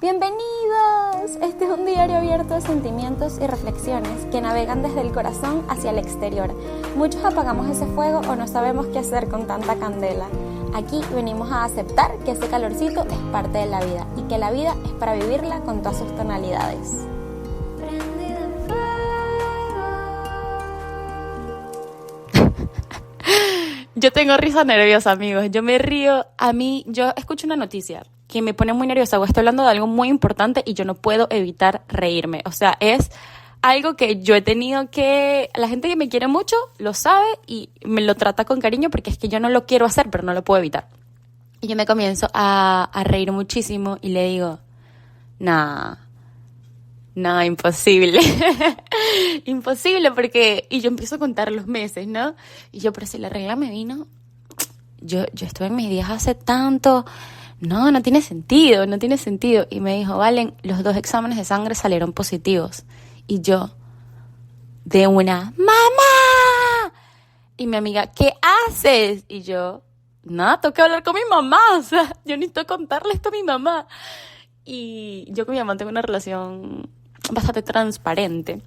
¡Bienvenidos! Este es un diario abierto de sentimientos y reflexiones que navegan desde el corazón hacia el exterior. Muchos apagamos ese fuego o no sabemos qué hacer con tanta candela. Aquí venimos a aceptar que ese calorcito es parte de la vida y que la vida es para vivirla con todas sus tonalidades. Yo tengo risa nerviosa, amigos. Yo me río. Yo escucho una noticia que me pone muy nerviosa. Estoy hablando de algo muy importante y yo no puedo evitar reírme. O sea, es algo que yo he tenido que... La gente que me quiere mucho lo sabe y me lo trata con cariño porque es que yo no lo quiero hacer, pero no lo puedo evitar. Y yo me comienzo a reír muchísimo y le digo, no, imposible. Imposible porque... Y yo empiezo a contar los meses, ¿no? Y yo, pero si la regla me vino... Yo estuve en mis días hace tanto... No tiene sentido. Y me dijo, Valen, los 2 exámenes de sangre salieron positivos. Y yo, de una, ¡mamá! Y mi amiga, ¿qué haces? Y yo, nada, tengo que hablar con mi mamá. O sea, yo necesito contarle esto a mi mamá. Y yo con mi mamá tengo una relación bastante transparente.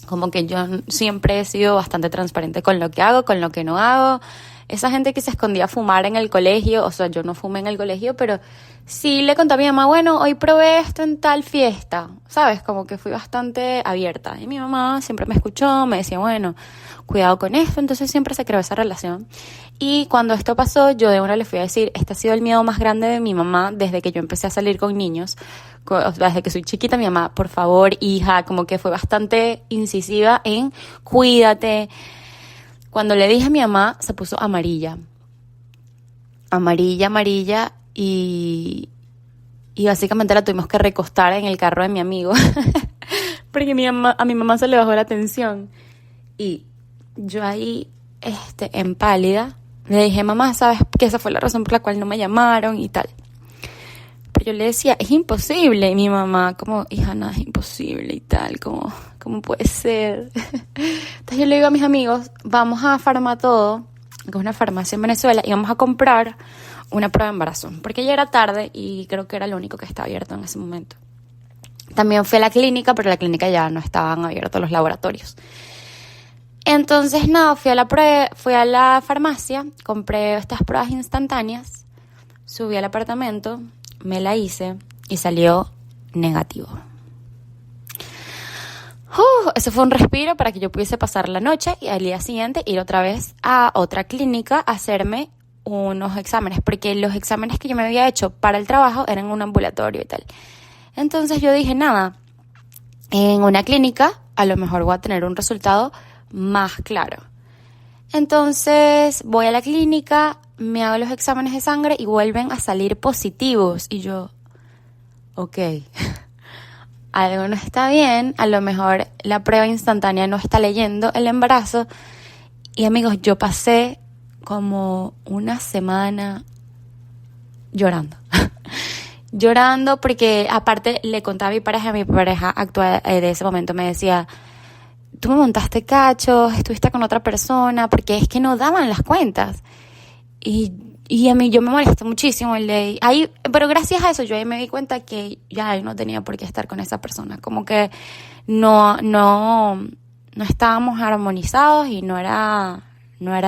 Como que yo siempre he sido bastante transparente con lo que hago, con lo que no hago. Esa gente que se escondía a fumar en el colegio, o sea, yo no fumé en el colegio, pero sí le conté a mi mamá, bueno, hoy probé esto en tal fiesta, ¿sabes? Como que fui bastante abierta. Y mi mamá siempre me escuchó, me decía, bueno, cuidado con esto, entonces siempre se creó esa relación. Y cuando esto pasó, yo de una le fui a decir, este ha sido el miedo más grande de mi mamá desde que yo empecé a salir con niños, desde que soy chiquita. Mi mamá, por favor, hija, como que fue bastante incisiva en cuídate. Cuando le dije a mi mamá, se puso amarilla, y básicamente la tuvimos que recostar en el carro de mi amigo, porque a mi mamá se le bajó la tensión. Y yo ahí, en pálida, le dije, mamá, ¿sabes que esa fue la razón por la cual no me llamaron y tal? Pero yo le decía, es imposible. Y mi mamá, como, hija, nada, es imposible y tal, ¿cómo puede ser? Entonces yo le digo a mis amigos, vamos a Farmatodo, que es una farmacia en Venezuela, y vamos a comprar una prueba de embarazo. Porque ya era tarde y creo que era lo único que estaba abierto en ese momento. También fui a la clínica, pero en la clínica ya no estaban abiertos los laboratorios. Entonces, nada, fui a la farmacia, compré estas pruebas instantáneas, subí al apartamento, me la hice y salió negativo. Eso fue un respiro para que yo pudiese pasar la noche y al día siguiente ir otra vez a otra clínica a hacerme unos exámenes, porque los exámenes que yo me había hecho para el trabajo eran en un ambulatorio y tal. Entonces yo dije, nada, en una clínica a lo mejor voy a tener un resultado más claro. Entonces voy a la clínica, me hago los exámenes de sangre y vuelven a salir positivos. Y yo, ok, algo no está bien, a lo mejor la prueba instantánea no está leyendo el embarazo. Y amigos, yo pasé como una semana llorando. Llorando porque aparte le contaba a mi pareja actual de ese momento, me decía, tú me montaste cachos, estuviste con otra persona, porque es que no daban las cuentas. Y a mí yo me molesté muchísimo pero gracias a eso yo ahí me di cuenta que ya no tenía por qué estar con esa persona, como que no estábamos armonizados y no era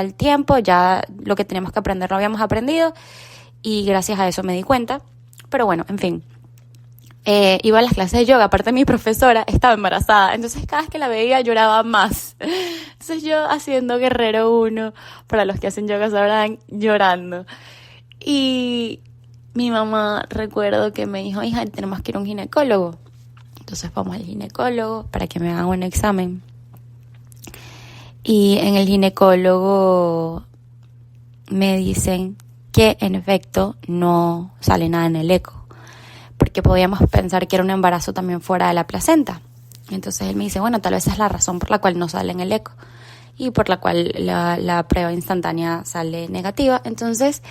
el tiempo, ya lo que teníamos que aprender lo habíamos aprendido y gracias a eso me di cuenta. Pero bueno, en fin, iba a las clases de yoga, aparte mi profesora estaba embarazada, entonces cada vez que la veía lloraba más. Entonces yo haciendo Guerrero 1, para los que hacen yoga sabrán, llorando. Y mi mamá, recuerdo que me dijo, hija, tenemos que ir a un ginecólogo. Entonces vamos al ginecólogo para que me hagan un examen. Y en el ginecólogo me dicen que en efecto no sale nada en el eco, porque podíamos pensar que era un embarazo también fuera de la placenta. Entonces él me dice, bueno, tal vez es la razón por la cual no sale en el eco y por la cual la prueba instantánea sale negativa. Entonces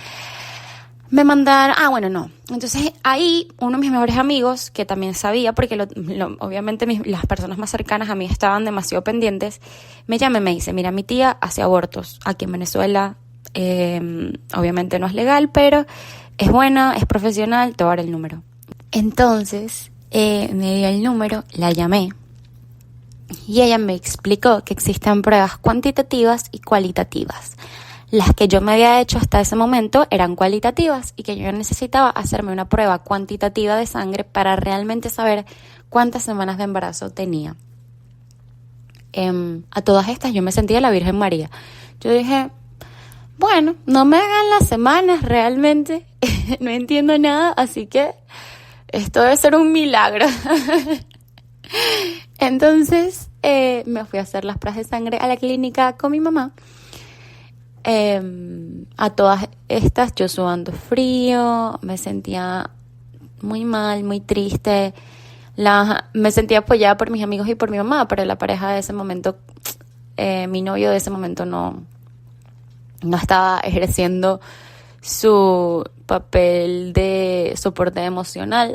me mandaron, entonces ahí uno de mis mejores amigos, que también sabía, porque obviamente las personas más cercanas a mí estaban demasiado pendientes, me llama y me dice, mira, mi tía hace abortos aquí en Venezuela, obviamente no es legal, pero es buena, es profesional, te voy a dar el número. Entonces me dio el número, la llamé y ella me explicó que existen pruebas cuantitativas y cualitativas. Las que yo me había hecho hasta ese momento eran cualitativas y que yo necesitaba hacerme una prueba cuantitativa de sangre para realmente saber cuántas semanas de embarazo tenía. A todas estas yo me sentía la Virgen María. Yo dije, bueno, no me hagan las semanas realmente, no entiendo nada, así que esto debe ser un milagro. Entonces me fui a hacer las pruebas de sangre a la clínica con mi mamá. A todas estas yo sudando frío, me sentía muy mal, muy triste. Me sentía apoyada por mis amigos y por mi mamá, pero la pareja de ese momento, mi novio de ese momento no estaba ejerciendo su papel de soporte emocional.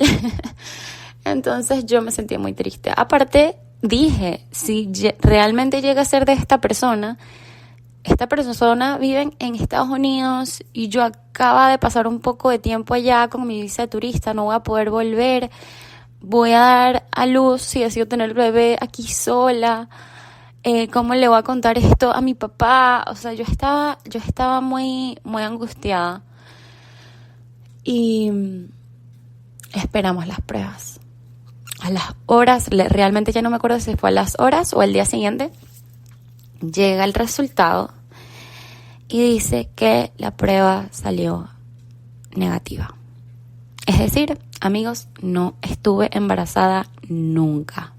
Entonces yo me sentía muy triste. Aparte, dije, si realmente llega a ser de esta persona vive en Estados Unidos y yo acaba de pasar un poco de tiempo allá con mi visa de turista, no voy a poder volver, voy a dar a luz si decido tener el bebé aquí sola, ¿cómo le voy a contar esto a mi papá? O sea, yo estaba muy, muy angustiada y esperamos las pruebas. A las horas, realmente ya no me acuerdo si fue a las horas o el día siguiente, llega el resultado y dice que la prueba salió negativa. Es decir, amigos, no estuve embarazada nunca.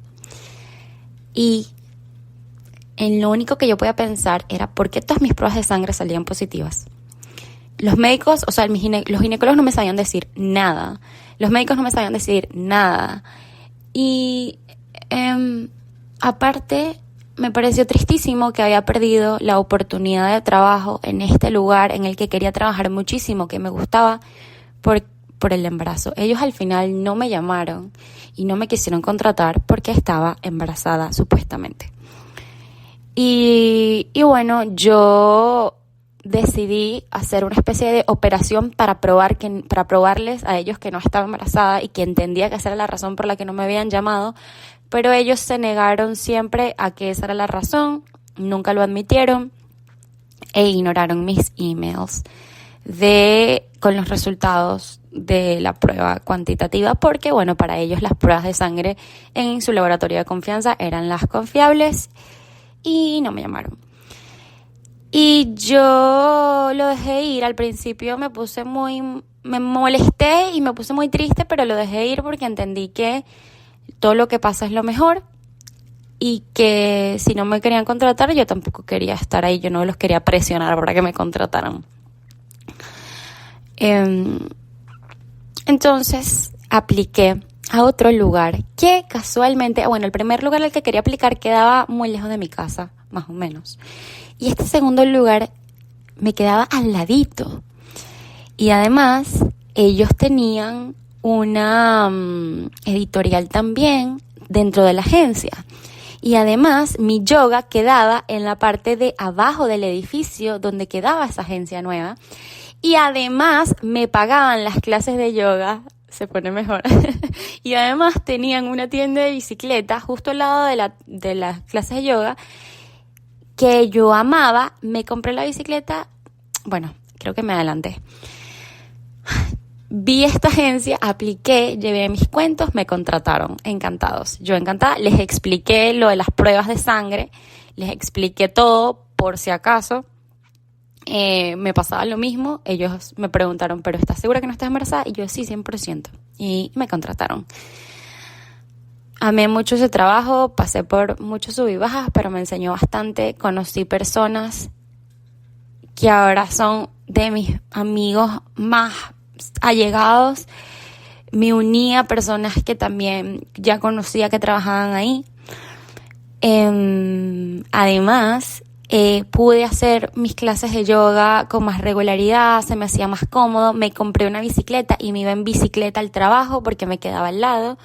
Y en lo único que yo podía pensar era por qué todas mis pruebas de sangre salían positivas. Los médicos, o sea, los ginecólogos no me sabían decir nada. Los médicos no me sabían decir nada. Y aparte, me pareció tristísimo que había perdido la oportunidad de trabajo en este lugar en el que quería trabajar muchísimo, que me gustaba por el embarazo. Ellos al final no me llamaron y no me quisieron contratar porque estaba embarazada, supuestamente. Y bueno, yo decidí hacer una especie de operación para probarles a ellos que no estaba embarazada y que entendía que esa era la razón por la que no me habían llamado, pero ellos se negaron siempre a que esa era la razón, nunca lo admitieron e ignoraron mis emails con los resultados de la prueba cuantitativa, porque bueno, para ellos las pruebas de sangre en su laboratorio de confianza eran las confiables y no me llamaron. Y yo lo dejé ir. Al principio me molesté y me puse muy triste, pero lo dejé ir porque entendí que todo lo que pasa es lo mejor y que si no me querían contratar, yo tampoco quería estar ahí, yo no los quería presionar para que me contrataran. Entonces apliqué a otro lugar que casualmente, bueno, el primer lugar al que quería aplicar quedaba muy lejos de mi casa, más o menos. Y este segundo lugar me quedaba al ladito. Y además, ellos tenían una editorial también dentro de la agencia. Y además, mi yoga quedaba en la parte de abajo del edificio donde quedaba esa agencia nueva. Y además, me pagaban las clases de yoga. Se pone mejor. Y además, tenían una tienda de bicicletas justo al lado de las clases de yoga que yo amaba. Me compré la bicicleta. Bueno, creo que me adelanté. Vi esta agencia, apliqué, llevé mis cuentos, me contrataron. Encantados. Yo encantada. Les expliqué lo de las pruebas de sangre. Les expliqué todo por si acaso me pasaba lo mismo. Ellos me preguntaron, ¿pero estás segura que no estás embarazada? Y yo, sí, 100%. Y me contrataron. Amé mucho ese trabajo, pasé por muchos sub y bajas, pero me enseñó bastante. Conocí personas que ahora son de mis amigos más allegados. Me uní a personas que también ya conocía que trabajaban ahí. Además, pude hacer mis clases de yoga con más regularidad, se me hacía más cómodo. Me compré una bicicleta y me iba en bicicleta al trabajo porque me quedaba al lado.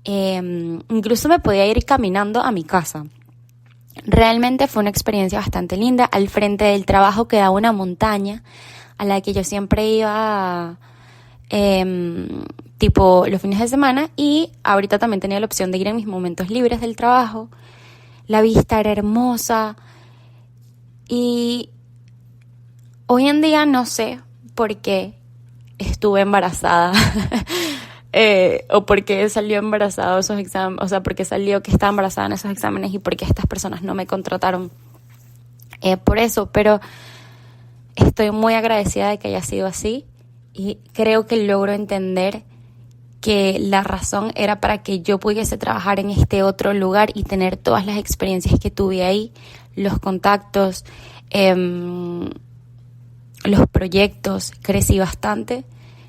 Incluso me podía ir caminando a mi casa. Realmente fue una experiencia bastante linda. Al frente del trabajo quedaba una montaña a la que yo siempre iba tipo los fines de semana, y ahorita también tenía la opción de ir en mis momentos libres del trabajo. La vista era hermosa y hoy en día no sé por qué estuve embarazada o por qué salió embarazada esos exámenes, o sea, por qué salió que estaba embarazada en esos exámenes y por qué estas personas no me contrataron por eso, pero estoy muy agradecida de que haya sido así y creo que logro entender que la razón era para que yo pudiese trabajar en este otro lugar y tener todas las experiencias que tuve ahí, los contactos, los proyectos. Crecí bastante,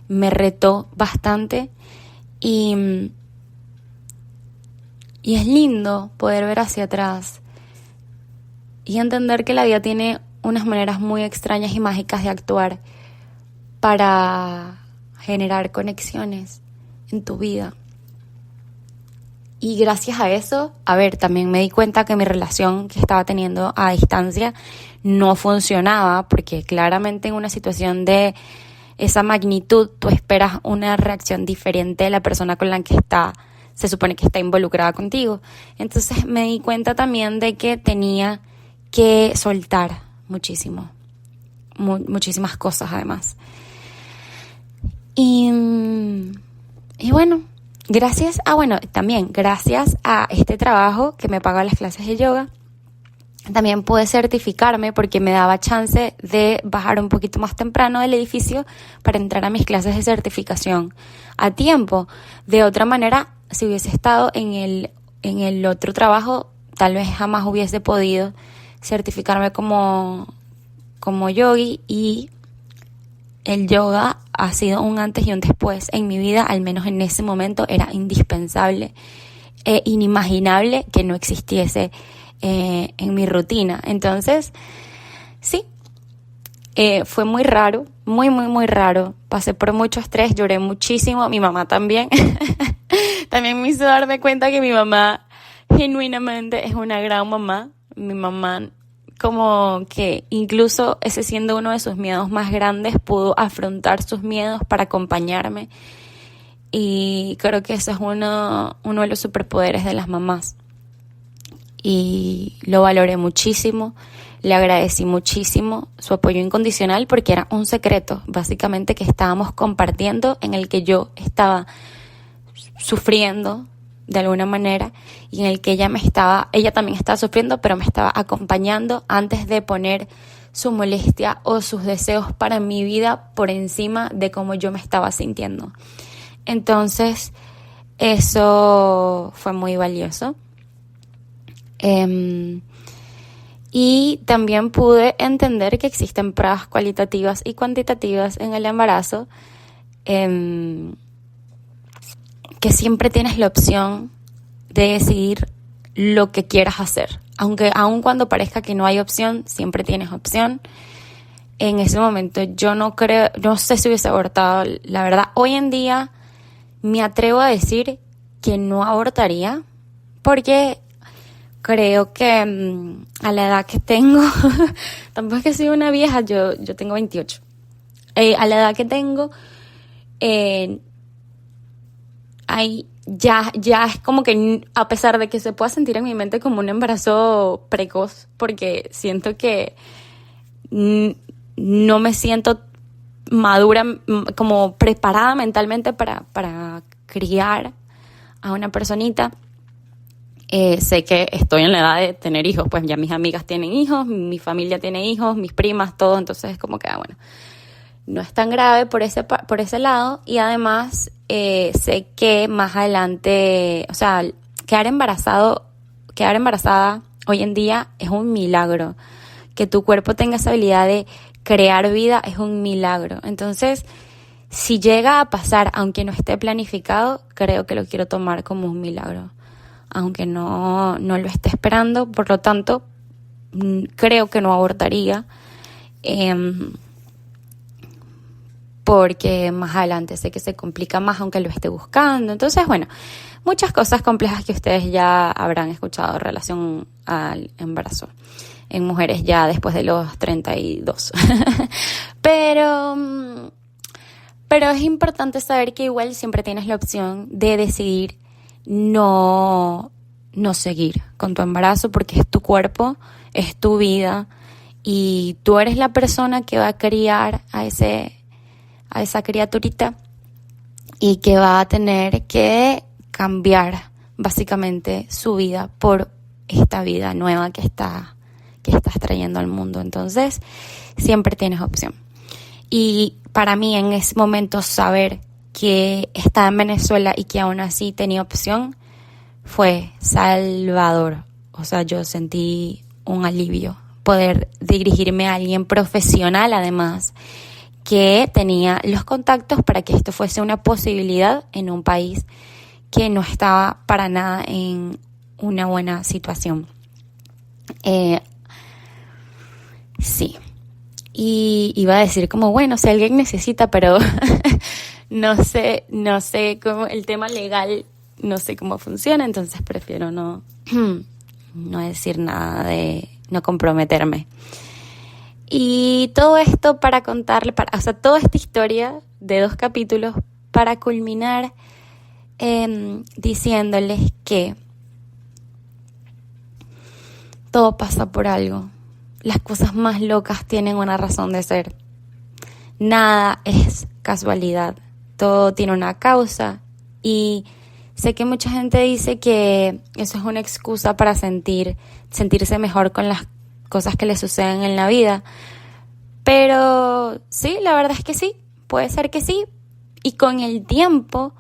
me retó bastante y es lindo poder ver hacia atrás y entender que la vida tiene unas maneras muy extrañas y mágicas de actuar para generar conexiones en tu vida. Y gracias a eso, también me di cuenta que mi relación que estaba teniendo a distancia no funcionaba, porque claramente en una situación de esa magnitud tú esperas una reacción diferente de la persona con la que se supone que está involucrada contigo. Entonces me di cuenta también de que tenía que soltar muchísimo, muchísimas cosas además. Y bueno, gracias a este trabajo que me pagaba las clases de yoga, también pude certificarme porque me daba chance de bajar un poquito más temprano del edificio para entrar a mis clases de certificación a tiempo. De otra manera, si hubiese estado en el otro trabajo, tal vez jamás hubiese podido certificarme como yogi, y el yoga ha sido un antes y un después en mi vida. Al menos en ese momento era indispensable e inimaginable que no existiese en mi rutina. Entonces, sí, fue muy raro, muy, muy, muy raro. Pasé por mucho estrés, lloré muchísimo, mi mamá también. También me hizo darme cuenta que mi mamá genuinamente es una gran mamá. Mi mamá, como que incluso ese siendo uno de sus miedos más grandes, pudo afrontar sus miedos para acompañarme. Y creo que eso es uno de los superpoderes de las mamás. Y lo valoré muchísimo, le agradecí muchísimo su apoyo incondicional, porque era un secreto básicamente que estábamos compartiendo, en el que yo estaba sufriendo de alguna manera y en el que ella también estaba sufriendo, pero me estaba acompañando antes de poner su molestia o sus deseos para mi vida por encima de cómo yo me estaba sintiendo. Entonces, eso fue muy valioso. Y también pude entender que existen pruebas cualitativas y cuantitativas en el embarazo, que siempre tienes la opción de decidir lo que quieras hacer, aun cuando parezca que no hay opción, siempre tienes opción. En ese momento yo no sé si hubiese abortado, la verdad. Hoy en día me atrevo a decir que no abortaría, porque creo que a la edad que tengo, tampoco es que soy una vieja, yo tengo 28. A la edad que tengo, ya es como que, a pesar de que se pueda sentir en mi mente como un embarazo precoz, porque siento que no me siento madura, como preparada mentalmente para criar a una personita. Sé que estoy en la edad de tener hijos, pues ya mis amigas tienen hijos, mi familia tiene hijos, mis primas, todo, entonces es como que, bueno, no es tan grave por ese lado. Y además sé que más adelante, o sea, quedar embarazada hoy en día es un milagro. Que tu cuerpo tenga esa habilidad de crear vida es un milagro. Entonces, si llega a pasar, aunque no esté planificado, creo que lo quiero tomar como un milagro, aunque no lo esté esperando. Por lo tanto, creo que no abortaría, porque más adelante sé que se complica más aunque lo esté buscando. Entonces, bueno, muchas cosas complejas que ustedes ya habrán escuchado en relación al embarazo en mujeres ya después de los 32. Pero Pero es importante saber que igual siempre tienes la opción de decidir no seguir con tu embarazo, porque es tu cuerpo, es tu vida y tú eres la persona que va a criar a esa criaturita y que va a tener que cambiar básicamente su vida por esta vida nueva que estás trayendo al mundo. Entonces, siempre tienes opción. Y para mí en ese momento saber que estaba en Venezuela y que aún así tenía opción fue salvador. O sea, yo sentí un alivio poder dirigirme a alguien profesional, además, que tenía los contactos para que esto fuese una posibilidad en un país que no estaba para nada en una buena situación. Sí. Y iba a decir como, bueno, si alguien necesita, pero no sé cómo el tema legal, no sé cómo funciona, entonces prefiero no decir nada, no comprometerme. Y todo esto para contarle, toda esta historia de 2 capítulos para culminar diciéndoles que todo pasa por algo. Las cosas más locas tienen una razón de ser. Nada es casualidad. Todo tiene una causa. Y sé que mucha gente dice que eso es una excusa para sentirse mejor con las cosas que le suceden en la vida. Pero sí, la verdad es que sí. Puede ser que sí. Y con el tiempo,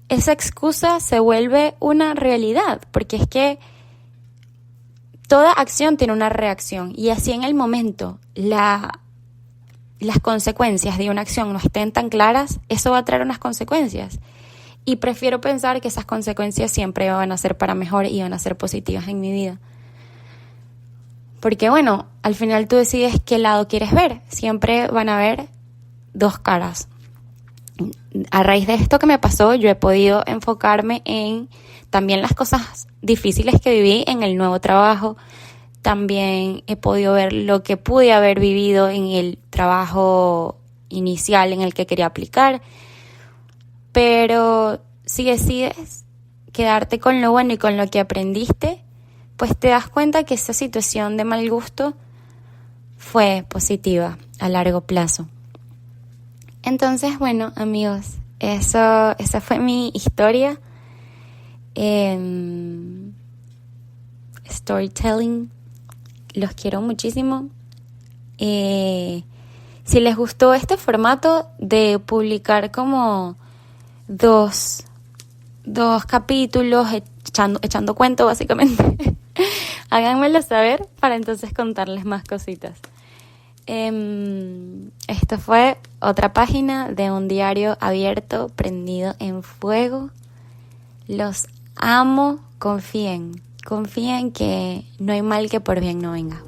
esa excusa se vuelve una realidad. Porque es que toda acción tiene una reacción y así en el momento las consecuencias de una acción no estén tan claras, eso va a traer unas consecuencias. Y prefiero pensar que esas consecuencias siempre van a ser para mejor y van a ser positivas en mi vida. Porque bueno, al final tú decides qué lado quieres ver. Siempre van a haber 2 caras. A raíz de esto que me pasó, yo he podido enfocarme en también las cosas difíciles que viví en el nuevo trabajo. También he podido ver lo que pude haber vivido en el trabajo inicial en el que quería aplicar. Pero si decides quedarte con lo bueno y con lo que aprendiste, pues te das cuenta que esa situación de mal gusto fue positiva a largo plazo. Entonces, bueno, amigos, esa fue mi historia. Storytelling. Los quiero muchísimo. Si les gustó este formato de publicar como dos capítulos echando cuento básicamente, háganmelo saber para entonces contarles más cositas. Esto fue otra página de un diario abierto, prendido en fuego. Los amo, confíen que no hay mal que por bien no venga.